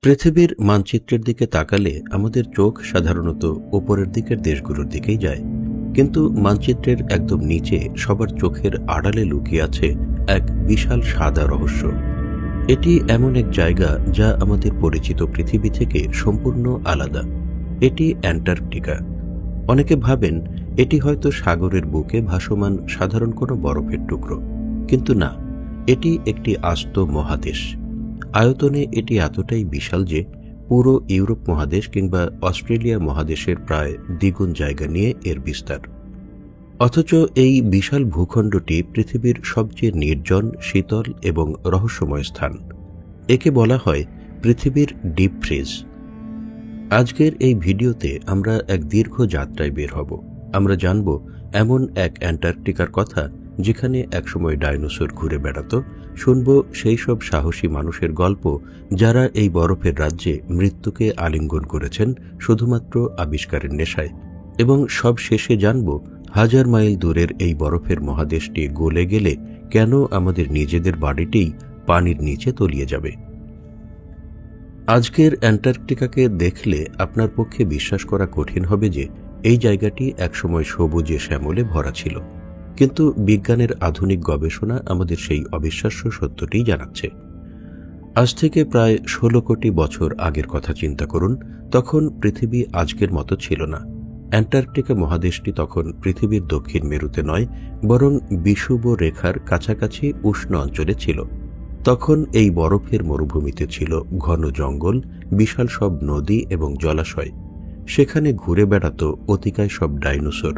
পৃথিবীর মানচিত্রের দিকে তাকালে আমাদের চোখ সাধারণত উপরের দিকের দেশগুলোর দিকেই যায়, কিন্তু মানচিত্রের একদম নিচে সবার চোখের আড়ালে লুকিয়ে আছে এক বিশাল সাদা রহস্য। এটি এমন এক জায়গা যা আমাদের পরিচিত পৃথিবী থেকে সম্পূর্ণ আলাদা। এটি অ্যান্টার্কটিকা। অনেকে ভাবেন এটি হয়তো সাগরের বুকে ভাসমান সাধারণ কোনো বরফের টুকরো, কিন্তু না, এটি একটি আস্ত মহাদেশ। আয়তনে এটি এতটাই বিশাল যে পুরো ইউরোপ মহাদেশ কিংবা অস্ট্রেলিয়া মহাদেশের প্রায় দ্বিগুণ জায়গা নিয়ে এর বিস্তার। অথচ এই বিশাল ভূখণ্ডটি পৃথিবীর সবচেয়ে নির্জন, শীতল এবং রহস্যময় স্থান। একে বলা হয় পৃথিবীর ডিপ ফ্রিজ। আজকের এই ভিডিওতে আমরা এক দীর্ঘ যাত্রায় বের হব। আমরা জানব এমন এক অ্যান্টার্কটিকার কথা যেখানে একসময় ডাইনোসর ঘুরে বেড়াত, শুনব সেই সব সাহসী মানুষের গল্প যারা এই বরফের রাজ্যে মৃত্যুকে আলিঙ্গন করেছেন শুধুমাত্র আবিষ্কারের নেশায়, এবং সব শেষে জানব হাজার মাইল দূরের এই বরফের মহাদেশটি গলে গেলে কেন আমাদের নিজেদের বাড়িতেই পানির নিচে তলিয়ে যাবে। আজকের অ্যান্টার্কটিকাকে দেখলে আপনার পক্ষে বিশ্বাস করা কঠিন হবে যে এই জায়গাটি একসময় সবুজে শ্যামলে ভরা ছিল, কিন্তু বিজ্ঞানের আধুনিক গবেষণা আমাদের সেই অবিশ্বাস্য সত্যটি জানাচ্ছে। আজ থেকে প্রায় 16 কোটি বছর আগের কথা চিন্তা করুন। তখন পৃথিবী আজকের মতো ছিল না। অ্যান্টার্কটিকা মহাদেশটি তখন পৃথিবীর দক্ষিণ মেরুতে নয়, বরং বিষুব রেখার কাছাকাছি উষ্ণ অঞ্চলে ছিল। তখন এই বরফের মরুভূমিতে ছিল ঘন জঙ্গল, বিশাল সব নদী এবং জলাশয়। সেখানে ঘুরে বেড়াত অতিকায় সব ডাইনোসর।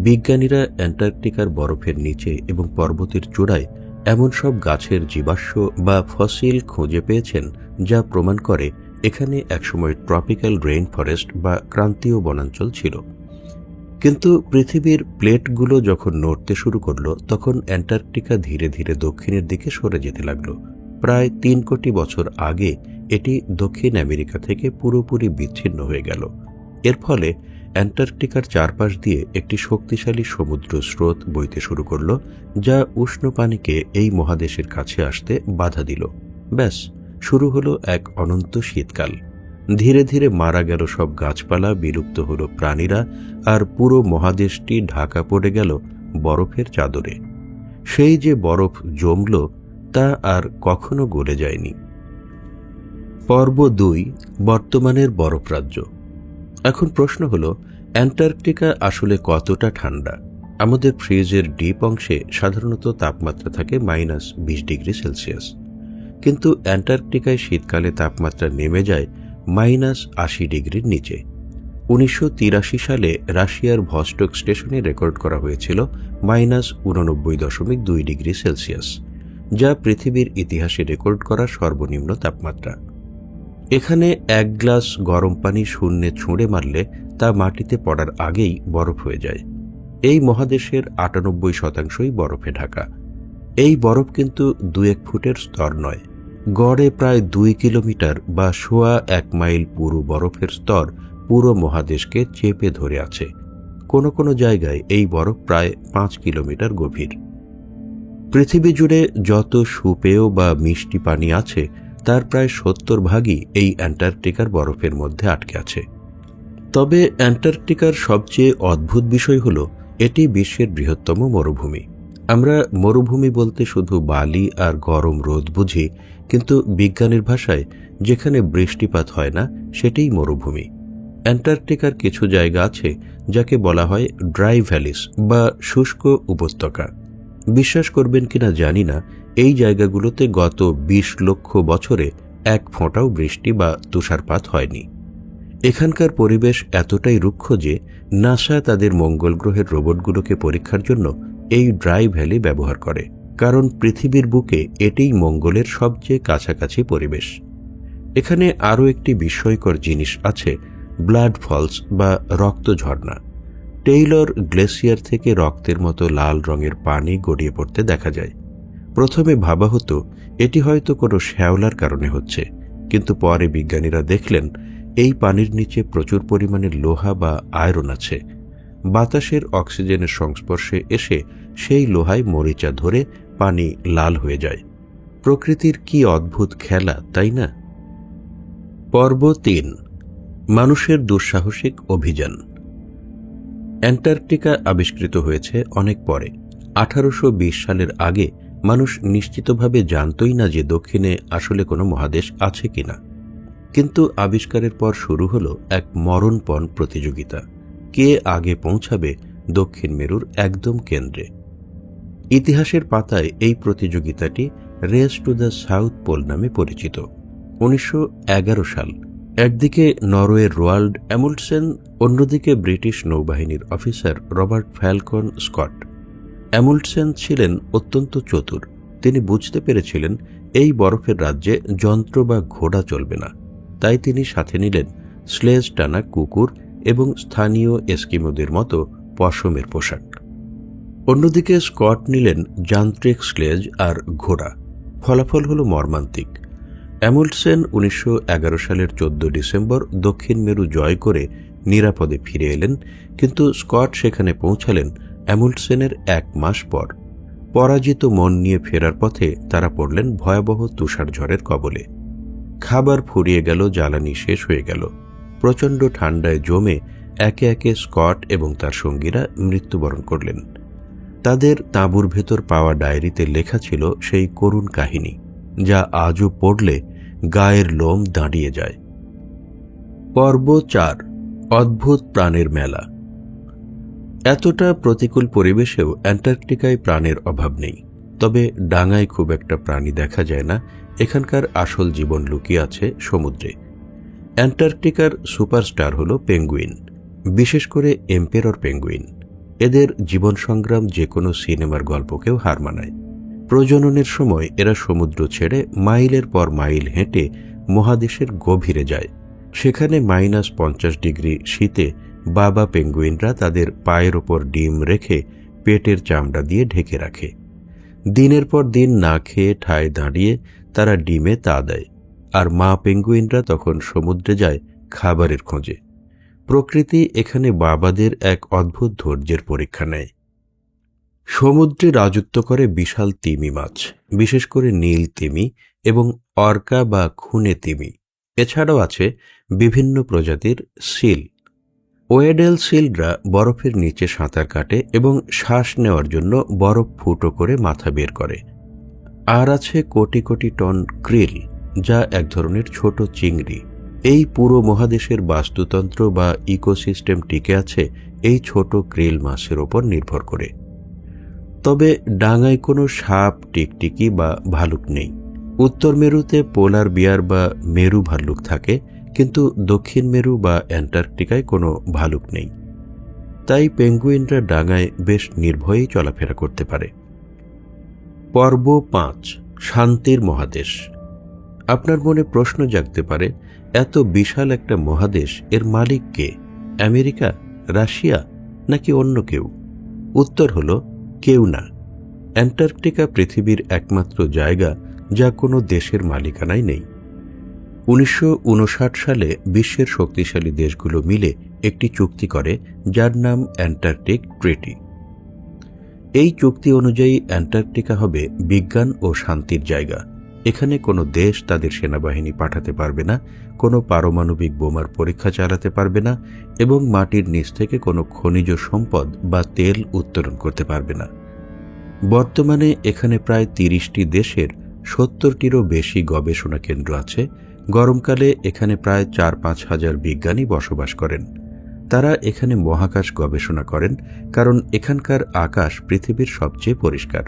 বিজ্ঞানীরা অ্যান্টার্কটিকার বরফের নিচে এবং পর্বতের চূড়ায় এমন সব গাছের জীবাশ্ম বা ফসিল খুঁজে পেয়েছেন যা প্রমাণ করে এখানে একসময় ট্রপিক্যাল রেইন ফরেস্ট বা ক্রান্তীয় বনাঞ্চল ছিল। কিন্তু পৃথিবীর প্লেটগুলো যখন নড়তে শুরু করল, তখন অ্যান্টার্কটিকা ধীরে ধীরে দক্ষিণের দিকে সরে যেতে লাগল। প্রায় 3 কোটি বছর আগে এটি দক্ষিণ আমেরিকা থেকে পুরোপুরি বিচ্ছিন্ন হয়ে গেল। এর ফলে অ্যান্টার্কটিকার চারপাশ দিয়ে একটি শক্তিশালী সমুদ্র স্রোত বইতে শুরু করল, যা উষ্ণ পানিকে এই মহাদেশের কাছে আসতে বাধা দিল। ব্যাস, শুরু হলো এক অনন্ত শীতকাল। ধীরে ধীরে মারা গেল সব গাছপালা, বিলুপ্ত হলো প্রাণীরা, আর পুরো মহাদেশটি ঢাকা পড়ে গেল বরফের চাদরে। সেই যে বরফ জমল তা আর কখনো গলে যায়নি। পর্ব 2, বর্তমানের বরফ রাজ্য। এখন প্রশ্ন হলো, অ্যান্টার্কটিকা আসলে কতটা ঠান্ডা? আমাদের ফ্রিজের ডিপ অংশে সাধারণত তাপমাত্রা থাকে -20 ডিগ্রি সেলসিয়াস, কিন্তু অ্যান্টার্কটিকায় শীতকালে তাপমাত্রা নেমে যায় -80 ডিগ্রির নিচে। 1983 সালে রাশিয়ার ভস্টক স্টেশনে রেকর্ড করা হয়েছিল -89.2 ডিগ্রি সেলসিয়াস, যা পৃথিবীর ইতিহাসে রেকর্ড করা সর্বনিম্ন তাপমাত্রা। এখানে এক গ্লাস গরম পানি শূন্যে ছুঁড়ে মারলে তা মাটিতে পড়ার আগেই বরফ হয়ে যায়। এই মহাদেশের 98% বরফে ঢাকা। এই বরফ কিন্তু 2-1 ফুটের স্তর নয়, গড়ে প্রায় 2 কিলোমিটার বা 1.25 মাইল পুরো বরফের স্তর পুরো মহাদেশকে চেপে ধরে আছে। কোনো কোনো জায়গায় এই বরফ প্রায় 5 কিলোমিটার গভীর। পৃথিবী জুড়ে যত সুপেয় বা মিষ্টি পানি আছে তার প্রায় 70 ভাগই এই অ্যান্টার্কটিকার বরফের মধ্যে আটকে আছে। তবে অ্যান্টার্কটিকার সবচেয়ে অদ্ভুত বিষয় হল এটি বিশ্বের বৃহত্তম মরুভূমি। আমরা মরুভূমি বলতে শুধু বালি আর গরম রোদ বুঝি, কিন্তু বিজ্ঞানের ভাষায় যেখানে বৃষ্টিপাত হয় না সেটাই মরুভূমি। অ্যান্টার্কটিকার কিছু জায়গা আছে যাকে বলা হয় ড্রাই ভ্যালিস বা শুষ্ক উপত্যকা। বিশ্বাস করবেন কিনা জানি না, এই জায়গাগুলোতে গত 20 লক্ষ বছরে এক ফোঁটাও বৃষ্টি বা তুষারপাত হয়নি। এখানকার পরিবেশ এতটাই রুক্ষ যে নাসা তাদের মঙ্গল গ্রহের রোবটগুলোকে পরীক্ষার জন্য এই ড্রাই ভ্যালি ব্যবহার করে, কারণ পৃথিবীর বুকে এটিই মঙ্গলের সবচেয়ে কাছাকাছি পরিবেশ। এখানে আরও একটি বিস্ময়কর জিনিস আছে, ব্লাড ফলস বা রক্ত ঝর্ণা। টেইলর গ্লেসিয়ার থেকে রক্তের মতো লাল রঙের পানি গড়িয়ে পড়তে দেখা যায়। প্রথমে ভাবা হতো এটি হয়তো কোনো শ্যাওলার কারণে হচ্ছে, কিন্তু পরে বিজ্ঞানীরা দেখলেন এই পানির নিচে প্রচুর পরিমাণে লোহা বা আয়রন আছে। বাতাসের অক্সিজেনের সংস্পর্শে এসে সেই লোহায় মরিচা ধরে পানি লাল হয়ে যায়। প্রকৃতির কি অদ্ভুত খেলা, তাই না? পর্ব ৩, মানুষের দুঃসাহসিক অভিযান। অ্যান্টার্কটিকা আবিষ্কৃত হয়েছে অনেক পরে। 1820 সালের আগে মানুষ নিশ্চিতভাবে জানতই না যে দক্ষিণে আসলে কোনো মহাদেশ আছে কিনা। কিন্তু আবিষ্কারের পর শুরু হলো এক মরণপণ প্রতিযোগিতা, কে আগে পৌঁছাবে দক্ষিণ মেরুর একদম কেন্দ্রে। ইতিহাসের পাতায় এই প্রতিযোগিতাটি race to the South Pole নামে পরিচিত। 1911 সাল। একদিকে নরওয়ের রোয়াল্ড অ্যামুন্ডসেন, অন্যদিকে ব্রিটিশ নৌবাহিনীর অফিসার রবার্ট ফ্যালকন স্কট। অ্যামুন্ডসেন ছিলেন অত্যন্ত চতুর। তিনি বুঝতে পেরেছিলেন এই বরফের রাজ্যে যন্ত্র বা ঘোড়া চলবে না, তাই তিনি সাথে নিলেন স্লেজ টানা কুকুর এবং স্থানীয় এস্কিমোদের মতো পশমের পোশাক। অন্যদিকে স্কট নিলেন যান্ত্রিক স্লেজ আর ঘোড়া। ফলাফল হল মর্মান্তিক। অ্যামুন্ডসেন 1911 সালের 14 ডিসেম্বর দক্ষিণ মেরু জয় করে নিরাপদে ফিরে এলেন, কিন্তু স্কট সেখানে পৌঁছালেন অ্যামুন্ডসেনের 1 মাস পর। পরাজিত মন নিয়ে ফেরার পথে তারা পড়লেন ভয়াবহ তুষারঝড়ের কবলে। খাবার ফুরিয়ে গেল, জ্বালানি শেষ হয়ে গেল। প্রচণ্ড ঠান্ডায় জমে একে একে স্কট এবং তার সঙ্গীরা মৃত্যুবরণ করলেন। তাদের তাঁবুর ভেতর পাওয়া ডায়েরিতে লেখা ছিল সেই করুণ কাহিনী, যা আজও পড়লে গায়ের লোম দাঁড়িয়ে যায়। পর্ব ৪, অদ্ভুত প্রাণের মেলা। এতটা প্রতিকূল পরিবেশেও অ্যান্টার্কটিকায় প্রাণের অভাব নেই। তবে ডাঙায় খুব একটা প্রাণী দেখা যায় না। এখানকার আসল জীবন লুকিয়ে আছে সমুদ্রে। অ্যান্টার্কটিকার সুপারস্টার হল পেঙ্গুইন, বিশেষ করে এম্পেরর পেঙ্গুইন। এদের জীবন সংগ্রাম যে কোনো সিনেমার গল্পকেও হার মানায়। প্রজননের সময় এরা সমুদ্র ছেড়ে মাইলের পর মাইল হেঁটে মহাদেশের গভীরে যায়। সেখানে -50 ডিগ্রি শীতে বাবা পেঙ্গুইনরা তাদের পায়ের ওপর ডিম রেখে পেটের চামড়া দিয়ে ঢেকে রাখে। দিনের পর দিন না খেয়ে ঠায় দাঁড়িয়ে তারা ডিমে তা দেয়, আর মা পেঙ্গুইনরা তখন সমুদ্রে যায় খাবারের খোঁজে। প্রকৃতি এখানে বাবাদের এক অদ্ভুত ধৈর্যের পরীক্ষা নেয়। সমুদ্রে রাজত্ব করে বিশাল তিমি মাছ, বিশেষ করে নীল তিমি এবং অর্কা বা খুনে তিমি। এছাড়াও আছে বিভিন্ন প্রজাতির সিল। ওয়েডেল সিলরা বরফের নিচে সাঁতার কাটে এবং শ্বাস নেওয়ার জন্য বরফ ফুটো করে মাথা বের করে। আর আছে কোটি কোটি টন ক্রিল, যা এক ধরনের ছোট চিংড়ি। এই পুরো মহাদেশের বাস্তুতন্ত্র বা ইকোসিস্টেম টিকে আছে এই ছোট ক্রিল মাছের ওপর নির্ভর করে। তবে ডাঙায় কোনো সাপ, টিকটিকি বা ভালুক নেই। উত্তর মেরুতে পোলার বিয়ার বা মেরু ভাল্লুক থাকে, কিন্তু দক্ষিণ মেরু বা অ্যান্টার্কটিকায় কোনো ভালুক নেই। তাই পেঙ্গুইনরা ডাঙায় বেশ নির্ভয়েই চলাফেরা করতে পারে। পর্ব ৫, শান্তির মহাদেশ। আপনার মনে প্রশ্ন জাগতে পারে, এত বিশাল একটা মহাদেশ, এর মালিক কে? আমেরিকা, রাশিয়া নাকি অন্য কেউ? উত্তর হল কেউ না। অ্যান্টার্কটিকা পৃথিবীর একমাত্র জায়গা যা কোনো দেশের মালিকানায় নেই। 1959 সালে বিশ্বের শক্তিশালী দেশগুলো মিলে একটি চুক্তি করে, যার নাম অ্যান্টার্কটিক ট্রিটি। এই চুক্তি অনুযায়ী অ্যান্টার্কটিকা হবে বিজ্ঞান ও শান্তির জায়গা। এখানে কোনো দেশ তাদের সেনাবাহিনী পাঠাতে পারবে না, কোনো পারমাণবিক বোমার পরীক্ষা চালাতে পারবে না এবং মাটির নিচ থেকে কোনো খনিজ সম্পদ বা তেল উত্তোলন করতে পারবে না। বর্তমানে এখানে প্রায় 30টি দেশের 70টিরও বেশি গবেষণা কেন্দ্র আছে। গরমকালে এখানে প্রায় 4-5 হাজার বিজ্ঞানী বসবাস করেন। তারা এখানে মহাকাশ গবেষণা করেন, কারণ এখানকার আকাশ পৃথিবীর সবচেয়ে পরিষ্কার।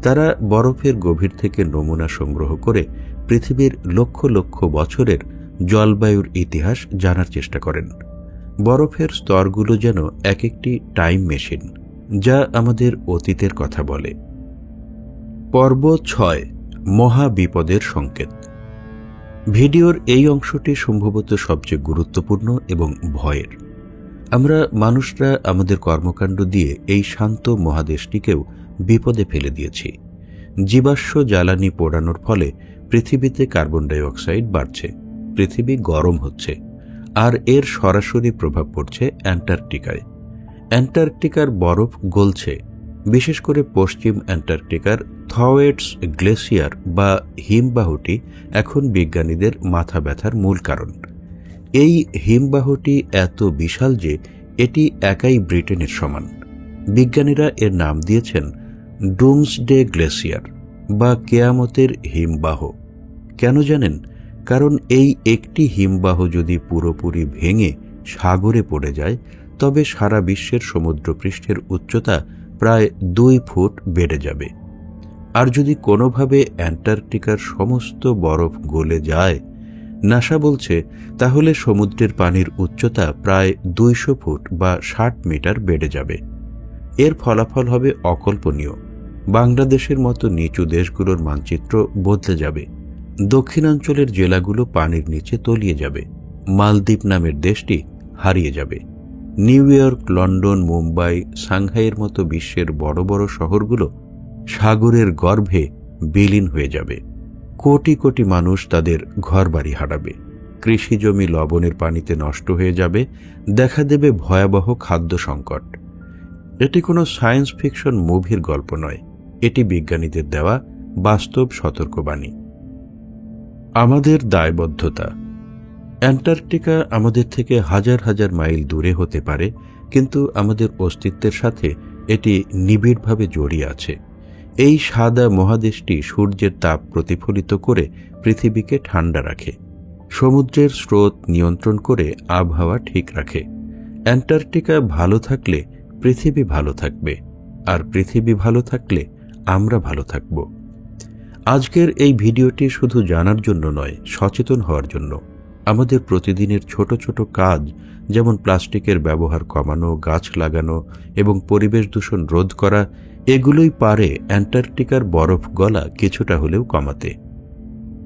তারা বরফের গভীর থেকে নমুনা সংগ্রহ করে পৃথিবীর লক্ষ লক্ষ বছরের জলবায়ুর ইতিহাস জানার চেষ্টা করেন। বরফের স্তরগুলো যেন এক একটি টাইম মেশিন, যা আমাদের অতীতের কথা বলে। পর্ব ৬, মহা বিপদের সংকেত। ভিডিওর এই অংশটি সম্ভবত সবচেয়ে গুরুত্বপূর্ণ এবং ভয়ের। আমরা মানুষরা আমাদের কর্মকাণ্ড দিয়ে এই শান্ত মহাদেশটিকেও বিপদে ফেলে দিয়েছি। জীবাশ্ম জ্বালানি পোড়ানোর ফলে পৃথিবীতে কার্বন ডাই অক্সাইড বাড়ছে, পৃথিবী গরম হচ্ছে, আর এর সরাসরি প্রভাব পড়ছে অ্যান্টার্কটিকায়। অ্যান্টার্কটিকার বরফ গলছে, বিশেষ করে পশ্চিম অ্যান্টার্কটিকার থওয়েটস গ্লেসিয়ার বা হিমবাহটি এখন বিজ্ঞানীদের মাথা ব্যথার মূল কারণ। এই হিমবাহটি এত বিশাল যে এটি একাই ব্রিটেনের সমান। বিজ্ঞানীরা এর নাম দিয়েছেন ডুমসডে গ্লেসিয়ার বা কেয়ামতের হিমবাহ। কেন জানেন? কারণ এই একটি হিমবাহ যদি পুরোপুরি ভেঙে সাগরে পড়ে যায় তবে সারা বিশ্বের সমুদ্রপৃষ্ঠের উচ্চতা প্রায় 2 ফুট বেড়ে যাবে। আর যদি কোনোভাবে অ্যান্টার্কটিকার সমস্ত বরফ গলে যায়, নাসা বলছে, তাহলে সমুদ্রের পানির উচ্চতা প্রায় 200 ফুট বা 60 মিটার বেড়ে যাবে। এর ফলাফল হবে অকল্পনীয়। বাংলাদেশের মতো নিচু দেশগুলোর মানচিত্র বদলে যাবে। দক্ষিণাঞ্চলের জেলাগুলো পানির নিচে তলিয়ে যাবে। মালদ্বীপ নামের দেশটি হারিয়ে যাবে। নিউ ইয়র্ক, লন্ডন, মুম্বাই, সাংহাইয়ের মতো বিশ্বের বড় বড় শহরগুলো সাগরের গর্ভে বিলীন হয়ে যাবে। কোটি কোটি মানুষ তাদের ঘরবাড়ি হারাবে। কৃষিজমি লবণের পানিতে নষ্ট হয়ে যাবে। দেখা দেবে ভয়াবহ খাদ্য সংকট। এটি কোনো সায়েন্স ফিকশন মুভির গল্প নয়, এটি বিজ্ঞানীদের দেওয়া বাস্তব সতর্কবাণী। আমাদের দায়বদ্ধতা। অ্যান্টার্কটিকা আমাদের থেকে হাজার হাজার মাইল দূরে হতে পারে, কিন্তু আমাদের অস্তিত্বের সাথে এটি নিবিড়ভাবে জড়িয়ে আছে। এই সাদা মহাদেশটি সূর্যের তাপ প্রতিফলিত করে পৃথিবীকে ঠান্ডা রাখে, সমুদ্রের স্রোত নিয়ন্ত্রণ করে আবহাওয়া ঠিক রাখে। অ্যান্টার্কটিকা ভালো থাকলে পৃথিবী ভালো থাকবে, আর পৃথিবী ভালো থাকলে আমরা ভালো থাকব। আজকের এই ভিডিওটি শুধু জানার জন্য নয়, সচেতন হওয়ার জন্য। আমাদের প্রতিদিনের ছোট ছোট কাজ, যেমন প্লাস্টিকের ব্যবহার কমানো, গাছ লাগানো এবং পরিবেশ দূষণ রোধ করা, এগুলোই পারে অ্যান্টার্কটিকার বরফ গলা কিছুটা হলেও কমাতে।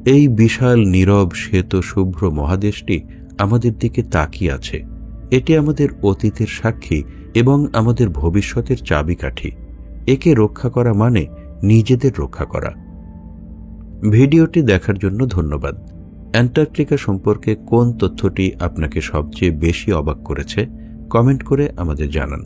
এই বিশাল নীরব শ্বেত শুভ্র মহাদেশটি আমাদের দিকে তাকিয়ে আছে। এটি আমাদের অতীতের সাক্ষী এবং আমাদের ভবিষ্যতের চাবিকাঠি। একে রক্ষা করা মানে নিজেদের রক্ষা করা। ভিডিওটি দেখার জন্য ধন্যবাদ। অ্যান্টার্কটিকা সম্পর্কে কোন তথ্যটি আপনাকে সবচেয়ে বেশি অবাক করেছে কমেন্ট করে আমাদের জানান।